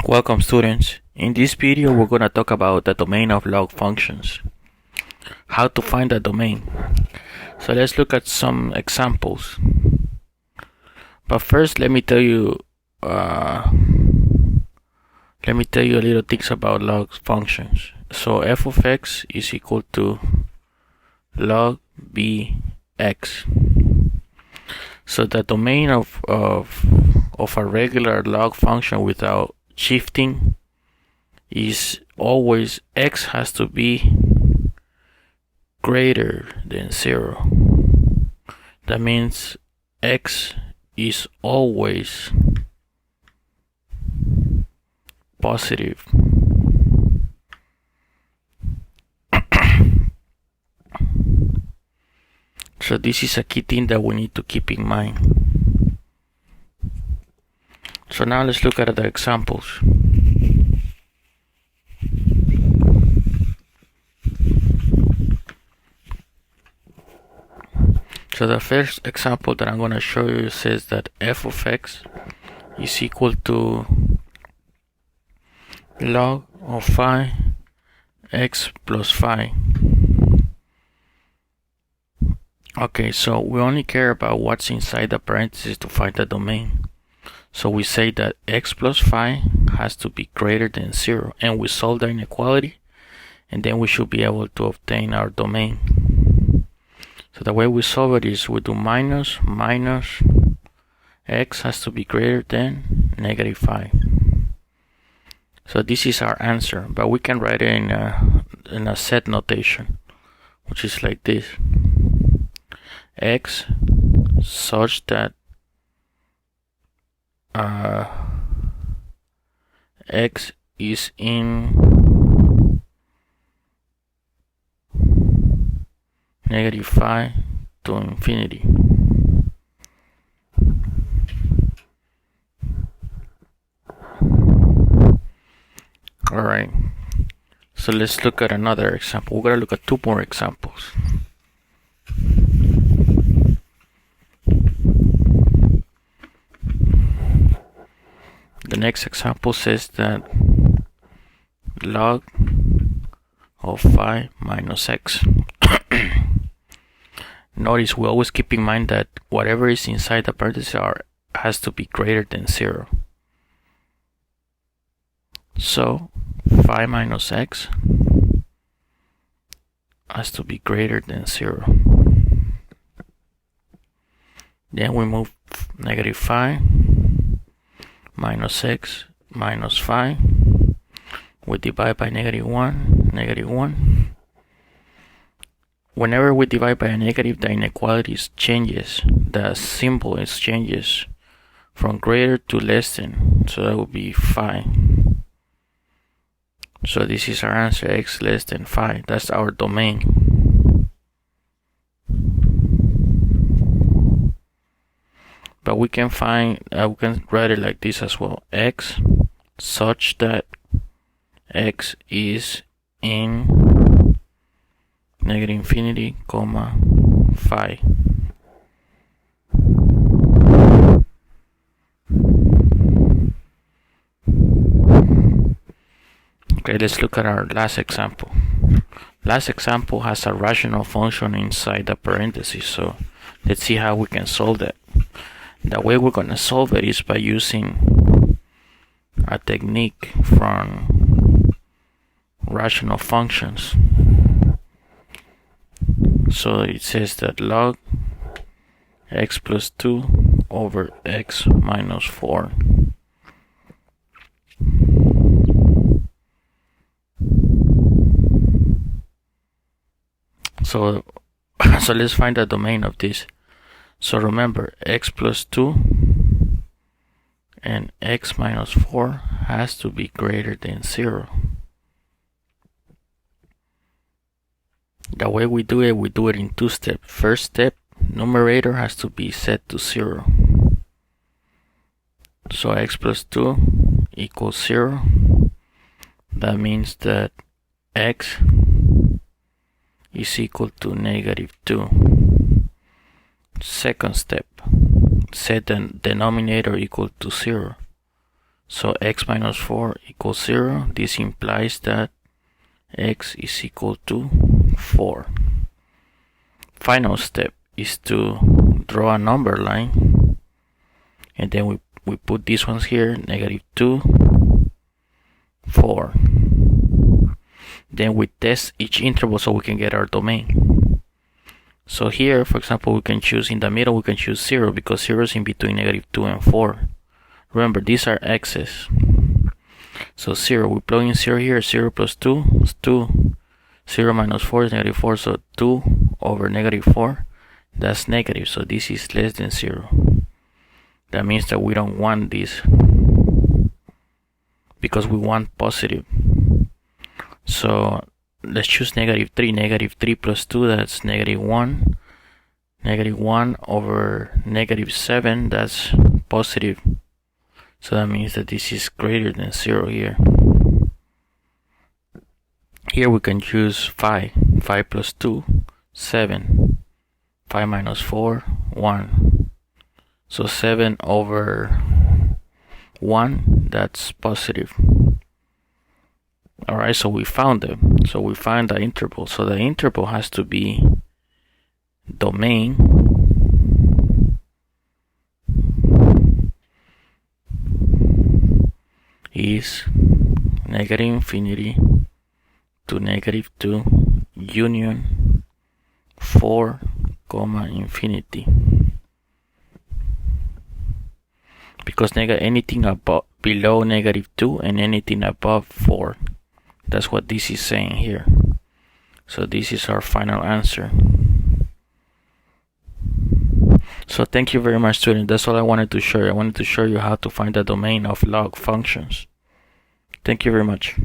Welcome students. In this video we're going to talk about the domain of log functions. How to find the domain. So let's look at some examples. But first let me tell you a little things about log functions. So f of x is equal to log bx. So the domain of a regular log function without shifting is always x has to be greater than 0. That means x is always positive. So this is a key thing that we need to keep in mind. So now let's look at the examples. So the first example that I'm going to show you says that f of x is equal to log of phi x plus phi. Okay, so we only care about what's inside the parentheses to find the domain. So we say that x plus phi has to be greater than 0, and we solve the inequality, and then we should be able to obtain our domain. So the way we solve it is we do minus x has to be greater than negative phi. So this is our answer, but we can write it in a set notation, which is like this: x such that x is in negative phi to infinity. Alright, so let's look at another example. We're going to look at two more examples. The next example says that log of phi minus x. Notice we always keep in mind that whatever is inside the parentheses has to be greater than 0. So phi minus x has to be greater than 0. Then we move negative phi minus x minus phi. We divide by negative 1, negative 1. Whenever we divide by a negative, the inequality changes. The symbol changes from greater to less than. So that would be phi. So this is our answer, x less than phi. That's our domain. But we can write it like this as well: x such that x is in negative infinity, comma, phi. Okay, let's look at our last example. Last example has a rational function inside the parentheses, so let's see how we can solve that. The way we're going to solve it is by using a technique from rational functions. So it says that log x plus 2 over x minus 4. So let's find the domain of this. So remember, x plus 2 and x minus 4 has to be greater than 0. The way we do it in two steps. First step, numerator has to be set to 0. So x plus 2 equals 0. That means that x is equal to negative 2. Second step, set the denominator equal to 0. So x minus 4 equals 0. This implies that x is equal to 4. Final step is to draw a number line, and then we put these ones here, -2, 4. Then we test each interval so we can get our domain. So here, for example, we can choose in the middle, we can choose 0 because 0 is in between -2 and 4. Remember, these are x's. So 0, we plug in 0 here, 0 plus 2 is 2. 0 minus 4 is -4, so 2 over -4, that's negative, so this is less than 0. That means that we don't want this, because we want positive. So let's choose -3. -3 plus 2, that's -1. -1 over -7, that's positive. So that means that this is greater than 0 here. Here we can choose 5. 5 plus 2, 7. 5 minus 4, 1. So 7 over 1, that's positive. Alright, so we found them. So we find the interval. So the interval has to be domain is -infinity to -2 union 4, infinity. Because anything below -2 and anything above 4. That's what this is saying here. So this is our final answer. So thank you very much, students. That's all I wanted to show you. I wanted to show you how to find the domain of log functions. Thank you very much.